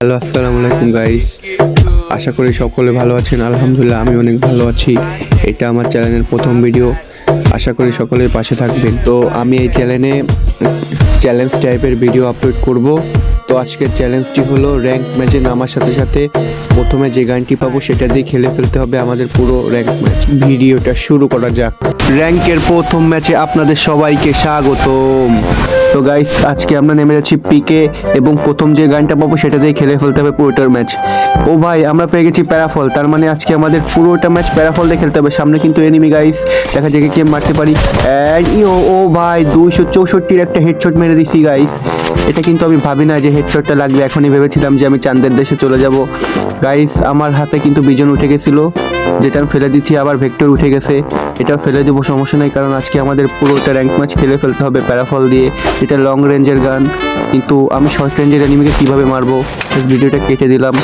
Hello, আসসালামু আলাইকুম guys. আশা করি সকলে ভালো আছেন। আলহামদুলিল্লাহ আমি অনেক ভালো আছি। এটা আমার চ্যানেলের প্রথম ভিডিও। আশা করি সকলের পাশে থাকবেন। তো আমি এই চ্যানেলে চ্যালেঞ্জ টাইপের ভিডিও আপলোড করব। তো আজকের চ্যালেঞ্জটি হলো র্যাঙ্ক ম্যাচে নামার সাথে সাথে প্রথমে যে গানটি পাবো সেটা দিয়ে খেলে ফেলতে হবে আমাদের পুরো র্যাঙ্ক ম্যাচ। ভিডিওটা শুরু করা যাক। র্যাঙ্কের প্রথম ম্যাচে আপনাদের সবাইকে স্বাগতম। তো গাইস, আজকে আমরা নেমে যাচ্ছি পিকে এবং প্রথম যে গানটা পাবো সেটা দিয়ে খেলে ফেলতে হবে পুরোটার ম্যাচ। ও ভাই, আমরা পেয়ে গেছি প্যারাফল। তার মানে আজকে আমাদের পুরোটা ম্যাচ প্যারাফল দিয়ে খেলতে হবে। সামনে কিন্তু এনিমি গাইস, দেখা যায় কে মারতে পারি। ও ভাই, 264 একটা হেডশট মেরে দিছি গাইস। এটা কিন্তু আমি ভাবি না যে হেডশটটা লাগবে, এখনই ভেবেছিলাম যে আমি চাঁদের দেশে চলে যাব গাইস। আমার হাতে কিন্তু বিজন উঠে গেছিল, যেটা আমি ফেলে দিচ্ছি। আবার ভেক্টর উঠে গেছে, এটাও ফেলে দেবো, সমস্যা নেই, কারণ আজকে আমাদের পুরোটা র্যাঙ্ক ম্যাচ খেলে ফেলতে হবে প্যারাফল দিয়ে। এটা লং রেঞ্জের গান, কিন্তু আমি শর্ট রেঞ্জের এনিমিকে কীভাবে মারবো ভিডিওটা কেটে দিলাম।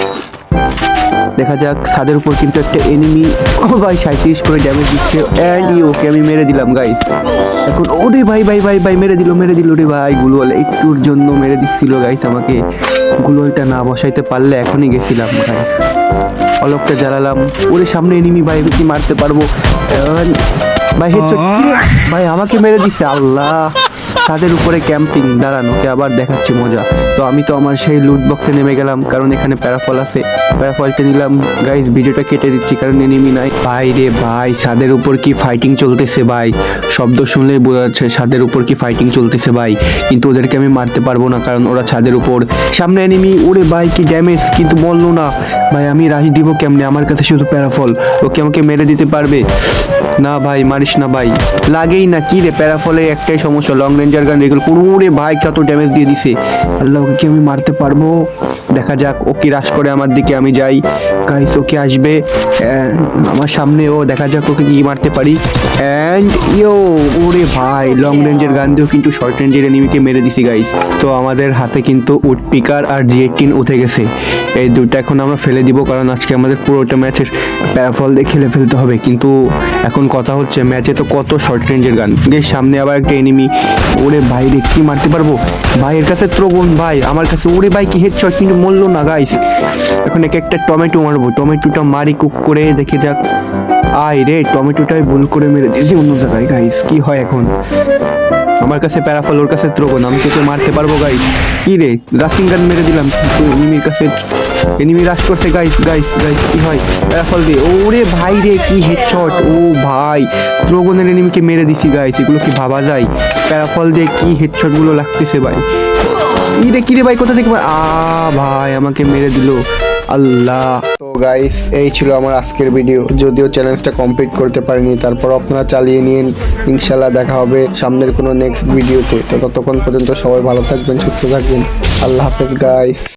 দেখা যাক। ছাদের উপর কিন্তু একটা এনিমি ভাই 37 করে ড্যামেজ দিচ্ছে অ্যান্ড ওকে আমি মেরে দিলাম গাইস। এখন ওরে ভাই ভাই ভাই ভাই মেরে দিল রে ভাই। গুলওয়াল একটুর জন্য মেরে দিচ্ছিল গাইস আমাকে। গুলওয়ালটা না বসাইতে পারলে এখনই গেছিলাম গাইস। অলকটা জ্বালালাম। ওরে সামনে এনিমি ভাই, কি মারতে পারবো ভাই? হেডশট ভাই, আমাকে মেরে দিচ্ছে। আল্লাহ, তাদের উপরে ক্যাম্পিং। দাঁড়ানো, ওকে আবার দেখাচ্ছি মজা। তো আমি তো আমার সেই লুট বক্সে নেমে গেলাম, কারণ এখানে প্যারাফল আছে। প্যারাফলটা নিলাম গাইস। ভিডিওটা কেটে দিচ্ছি কারণ এনিমি নাই। ভাই রে ভাই, ছাদের উপর কি ফাইটিং চলতেছে ভাই। শব্দ শুনলেই বোঝা যাচ্ছে ছাদের উপর কি ফাইটিং চলতেছে ভাই। কিন্তু ওদেরকে আমি মারতে পারবো না, কারণ ওরা ছাদের উপর। সামনে এনিমি। ওরে ভাই, কি ড্যামেজ, কিন্তু বললো না ভাই। আমি রাহি দিব কেমনে? আমার কাছে শুধু প্যারাফল। ওকে আমাকে মেরে দিতে পারবে না ভাই? মারিস না ভাই, লাগেই না। কি রে, প্যারাফলে একটাই সমস্যা, লং রেঞ্জার গান রেগুল পুরো ভাই কত ড্যামেজ দিয়ে দিছে। আল্লাহ, ওকে কি আমি মারতে পারবো? দেখা যাক। ও কি রাশ করে আমার দিকে, আমি যাই গাইস। ওকে আসবে আমার সামনে। ও দেখা যাক ওকে কি মারতে পারি। অ্যান্ড ওরে ভাই, লং রেঞ্জের গান দিয়েও কিন্তু শর্ট রেঞ্জের এনিমিকে মেরে দিছি গাইস। তো আমাদের হাতে কিন্তু উড পিকার আর G18 উঠে গেছে। এই দুটো এখন আমরা ফেলে দিব, কারণ আজকে আমাদের পুরোটা ম্যাচের প্যারাফল দিয়ে খেলে ফেলতে হবে। কিন্তু এখন কথা হচ্ছে, ম্যাচে তো কত শর্ট রেঞ্জের গান। সামনে আবার একটা এনিমি। ওরে ভাই রে, কি মারতে পারবো ভাই? এর কাছে ত্রোগন ভাই, আমার কাছে। ওরে ভাই, কি হেডশট, কিন্তু মরলো না গাইস। এখন একটা টমেটো মারবো। টমেটোটা মারি কুক করে, দেখে যাক। আয় রে, টমেটোটাই ভুল করে মেরে দিয়েছি অন্য জায়গায় গাইস। কি হয় এখন? আমার কাছে প্যারাফল, ওর কাছে ত্রোগন। আমি তোকে মারতে পারবো গাইস? কি রে, রাশিং গান মেরে দিলাম, কিন্তু এনিমির কাছে এনিমি রাশ করছে গাইস। কি হয়? প্যারাফল দিয়ে। ওরে ভাই রে, কি হেডশট! ও ভাই, ত্রোগনের এনিমিকে মেরে দিছি গাইস। এগুলো কি ভাবা যায়? প্যারাফল দিয়ে কি হেডশট গুলো লাগতেছে ভাই। কি রে ভাই, কোথা থেকে ভাই আমাকে মেরে দিল। আল্লাহ। তো গাইস, এই ছিল আমার আজকের ভিডিও। যদিও চ্যালেঞ্জটা কমপ্লিট করতে পারিনি, তারপর আপনারা চালিয়ে নিন। ইনশাল্লাহ দেখা হবে সামনের কোনো নেক্সট ভিডিওতে। তো ততক্ষণ পর্যন্ত সবাই ভালো থাকবেন, সুস্থ থাকবেন। আল্লাহ হাফেজ গাইস।